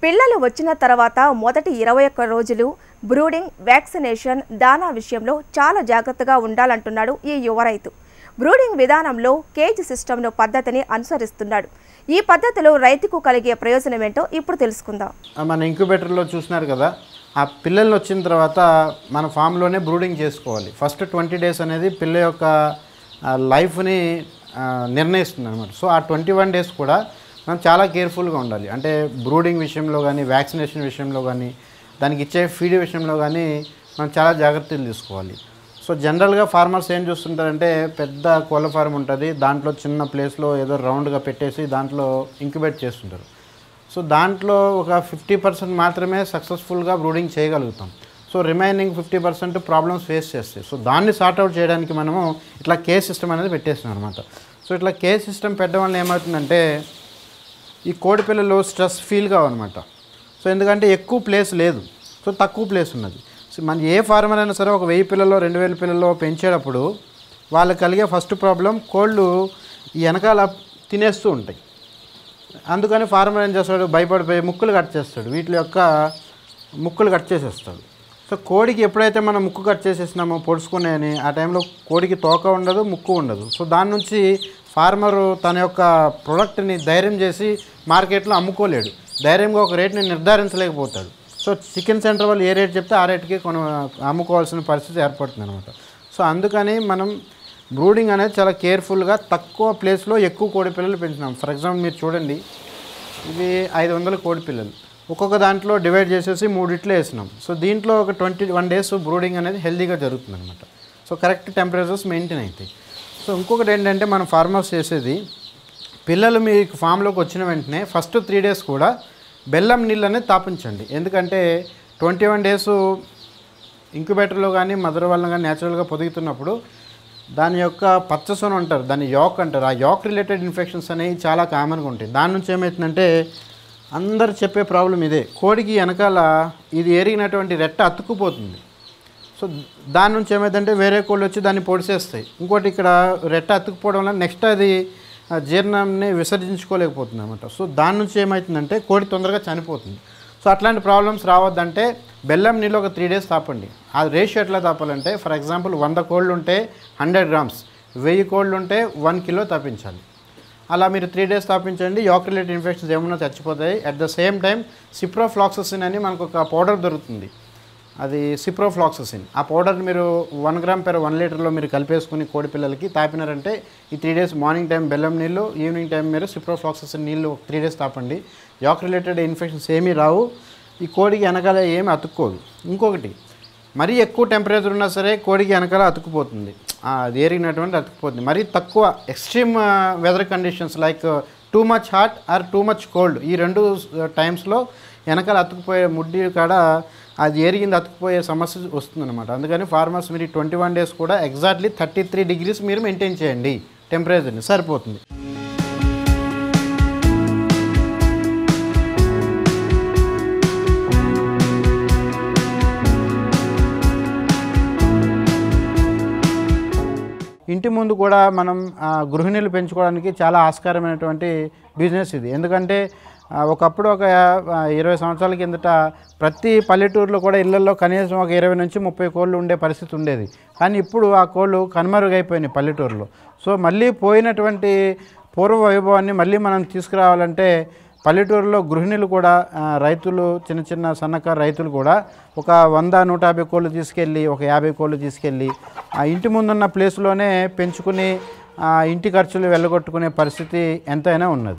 పిల్లలు వచ్చిన తర్వాత మొదటి 21 రోజులు బ్రూడింగ్, వ్యాక్సినేషన్, దానా విషయంలో చాలా జాగ్రత్తగా ఉండాలంటున్నాడు ఈ యువ రైతు. బ్రూడింగ్ విధానంలో కేజ్ సిస్టమ్ను పద్ధతిని అనుసరిస్తున్నాడు. ఈ పద్ధతిలో రైతుకు కలిగే ప్రయోజనం ఏంటో ఇప్పుడు తెలుసుకుందాం. మన ఇంక్యుబేటర్లో చూస్తున్నారు కదా, ఆ పిల్లలు వచ్చిన తర్వాత మన ఫామ్లోనే బ్రూడింగ్ చేసుకోవాలి. ఫస్ట్ 20 డేస్ అనేది పిల్ల యొక్క లైఫ్ని నిర్ణయిస్తుంది అనమాట. సో ఆ 21 డేస్ కూడా మనం చాలా కేర్ఫుల్గా ఉండాలి. అంటే బ్రూడింగ్ విషయంలో కానీ, వ్యాక్సినేషన్ విషయంలో కానీ, దానికి ఇచ్చే ఫీడ్ విషయంలో కానీ మనం చాలా జాగ్రత్తలు తీసుకోవాలి. సో జనరల్గా ఫార్మర్స్ ఏం చూస్తుంటారంటే, పెద్ద కోళ్ళ ఫార్మ్ ఉంటుంది, దాంట్లో చిన్న ప్లేస్లో ఏదో రౌండ్గా పెట్టేసి దాంట్లో ఇంక్యుబేట్ చేస్తుంటారు. సో దాంట్లో ఒక 50% మాత్రమే సక్సెస్ఫుల్గా బ్రూడింగ్ చేయగలుగుతాం. సో రిమైనింగ్ 50% ప్రాబ్లమ్స్ ఫేస్ చేస్తాయి. సో దాన్ని సార్ట్అవుట్ చేయడానికి మనము ఇట్లా కేజ్ సిస్టమ్ అనేది పెట్టేస్తున్నాం అనమాట. సో ఇట్లా కేజ్ సిస్టమ్ పెట్టడం వల్ల ఏమవుతుందంటే, ఈ కోడి పిల్లలు స్ట్రెస్ ఫీల్ కావన్నమాట. సో ఎందుకంటే ఎక్కువ ప్లేస్ లేదు, సో తక్కువ ప్లేస్ ఉన్నది. సో మన ఏ ఫార్మర్ అయినా సరే ఒక 1000 పిల్లలు 2000 పిల్లలు పెంచేటప్పుడు వాళ్ళకి కలిగే ఫస్ట్ ప్రాబ్లం, కోళ్ళు ఈ వెనకాల తినేస్తూ ఉంటాయి. అందుకని ఫార్మర్ ఏం చేస్తాడు, భయపడిపోయి ముక్కులు కట్ చేస్తాడు, వీటి యొక్క ముక్కులు కట్ చేసేస్తాడు. సో కోడికి ఎప్పుడైతే మనం ముక్కు కట్ చేసేసినామో పొడుచుకునేని, ఆ టైంలో కోడికి తోక ఉండదు, ముక్కు ఉండదు. సో దాని నుంచి ఫార్మరు తన యొక్క ప్రొడక్ట్ని ధైర్యం చేసి మార్కెట్లో అమ్ముకోలేడు, ధైర్యంగా ఒక రేట్ని నిర్ధారించలేకపోతాడు. సో చికెన్ సెంటర్ వాళ్ళు ఏ రేట్ చెప్తే ఆ రేట్కి అమ్ముకోవాల్సిన పరిస్థితి ఏర్పడుతుంది అనమాట. సో అందుకని మనం బ్రూడింగ్ అనేది చాలా కేర్ఫుల్గా తక్కువ ప్లేస్లో ఎక్కువ కోడి పిల్లలు పెంచినాం. ఫర్ ఎగ్జాంపుల్ మీరు చూడండి, ఇది 500 కోడి పిల్లలు, ఒక్కొక్క దాంట్లో డివైడ్ చేసేసి 3 ఇట్లు వేసినాం. సో దీంట్లో ఒక 21 డేస్ బ్రూడింగ్ అనేది హెల్తీగా జరుగుతుంది అనమాట. సో కరెక్ట్ టెంపరేచర్స్ మెయింటైన్ అవుతాయి. సో ఇంకొకటి ఏంటంటే, మనం ఫార్మర్స్ చేసేది, పిల్లలు మీ ఫామ్లోకి వచ్చిన వెంటనే ఫస్ట్ 3 డేస్ కూడా బెల్లం నీళ్ళు అనేది తాపించండి. ఎందుకంటే 21 డేస్ ఇంక్యుబేటర్లో కానీ మదర్ వల్ల కానీ న్యాచురల్గా పొదుగుతున్నప్పుడు దాని యొక్క పచ్చసొన అంటారు, దాన్ని యాక్ అంటారు. ఆ యాక్ రిలేటెడ్ ఇన్ఫెక్షన్స్ అనేవి చాలా కామన్గా ఉంటాయి. దాని నుంచి ఏమవుతుందంటే, అందరు చెప్పే ప్రాబ్లం ఇదే, కోడికి వెనకాల ఇది ఎరిగినటువంటి రెట్ట అతుక్కుపోతుంది. సో దాని నుంచి ఏమైందంటే వేరే కోళ్ళు వచ్చి దాన్ని పొడిసేస్తాయి. ఇంకోటి ఇక్కడ రెట్ట అతుక్కుపోవడం వల్ల నెక్స్ట్ అది జీర్ణాన్ని విసర్జించుకోలేకపోతుంది అనమాట. సో దాని నుంచి ఏమవుతుందంటే కోడి తొందరగా చనిపోతుంది. సో అట్లాంటి ప్రాబ్లమ్స్ రావద్దంటే బెల్లం నీళ్ళు ఒక 3 డేస్ తాపండి. ఆ రేషియో ఎట్లా తాపాలంటే, ఫర్ ఎగ్జాంపుల్ 100 కోళ్ళు ఉంటే 100 గ్రామ్స్, 1000 కోళ్ళు ఉంటే 1 కిలో తాపించాలి. అలా మీరు 3 డేస్ తాపించండి, యాక్ రిలేటెడ్ ఇన్ఫెక్షన్స్ ఏమన్నా చచ్చిపోతాయి. అట్ ద సేమ్ టైం సిప్రోఫ్లాక్ససిన్ అని మనకు ఒక పౌడర్ దొరుకుతుంది, అది సిప్రోఫ్లాక్ససిన్. ఆ పౌడర్ని మీరు 1 గ్రామ్ per 1 లీటర్లో మీరు కలిపేసుకుని కోడి పిల్లలకి తాపినారంటే, ఈ 3 డేస్ మార్నింగ్ టైం బెల్లం నీళ్ళు, ఈవినింగ్ టైం మీరు సిప్రోఫ్లాక్ససిన్ నీళ్ళు 3 డేస్ తాపండి. యాక్ రిలేటెడ్ ఇన్ఫెక్షన్స్ ఏమీ రావు, ఈ కోడికి వెనకాల ఏమీ అతుక్కోదు. ఇంకొకటి, మరీ ఎక్కువ టెంపరేచర్ ఉన్నా సరే కోడికి వెనకాల అతుక్కుపోతుంది, అది ఏరిగినటువంటి అతుక్కుపోతుంది. మరీ తక్కువ extreme weather conditions like too much hot or too much cold, ఈ 2 టైమ్స్లో వెనకాల అతుక్కుపోయే ముడ్డి కాడ అది ఏరిగింది అతుక్కుపోయే సమస్య వస్తుందన్నమాట. అందుకని ఫార్మర్స్ మీరు 21 డేస్ కూడా ఎగ్జాక్ట్లీ 33 degrees మీరు మెయింటైన్ చేయండి టెంపరేచర్ని, సరిపోతుంది. ఇంటి ముందు కూడా మనం గృహిణులు పెంచుకోవడానికి చాలా ఆస్కారమైనటువంటి బిజినెస్ ఇది. ఎందుకంటే ఒకప్పుడు ఒక 20 సంవత్సరాల కిందట ప్రతి పల్లెటూరులో కూడా ఇళ్లలో కనీసం ఒక 20 నుంచి 30 కోళ్ళు ఉండే పరిస్థితి ఉండేది. కానీ ఇప్పుడు ఆ కోళ్ళు కనుమరుగైపోయినాయి పల్లెటూరులో. సో మళ్ళీ పోయినటువంటి పూర్వ వైభవాన్ని మళ్ళీ మనం తీసుకురావాలంటే పల్లెటూరులో గృహిణులు కూడా, రైతులు, చిన్న చిన్న సన్నకారు రైతులు కూడా ఒక 100-150 కోళ్ళు తీసుకెళ్ళి, ఒక 50 కోళ్ళు తీసుకెళ్ళి ఆ ఇంటి ముందున్న ప్లేస్లోనే పెంచుకుని ఇంటి ఖర్చులు వెళ్ళగొట్టుకునే పరిస్థితి ఎంతైనా ఉన్నది.